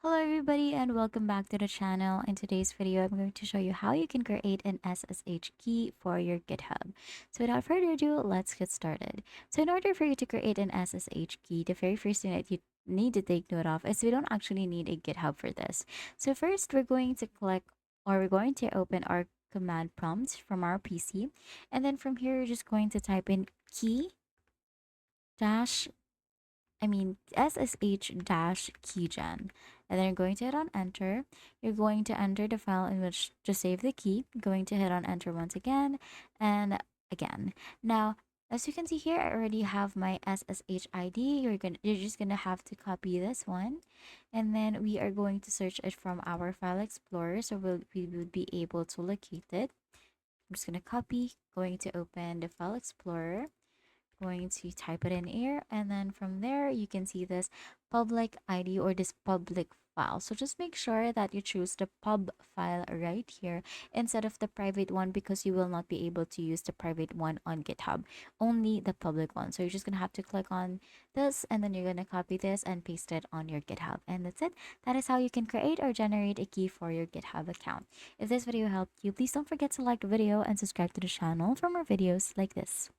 Hello everybody and welcome back to the channel. In today's video, I'm going to show you how you can create an SSH key for your GitHub. So without further ado, let's get started. So in order for you to create an SSH key, the very first thing that you need to take note of is we don't actually need a GitHub for this. So first, we're going to we're going to open our command prompt from our PC. And then from here, you're just going to type in key dash SSH dash keygen. And then you're going to hit on enter. You're going to enter the file in which to save the key. Going to hit on enter once again and again. Now, as you can see here, I already have my SSH ID. You're just gonna have to copy this one, and then we are going to search it from our file explorer, so we will be able to locate it. I'm just gonna copy. Going to open the file explorer, going to type it in here, and then from there you can see this public ID or this public file. So just make sure that you choose the pub file right here instead of the private one, because you will not be able to use the private one on GitHub, only the public one. So you're just gonna have to click on this, and then you're gonna copy this and paste it on your GitHub, and that's it. That is how you can create or generate a key for your GitHub account. If this video helped you, please don't forget to like the video and subscribe to the channel for more videos like this.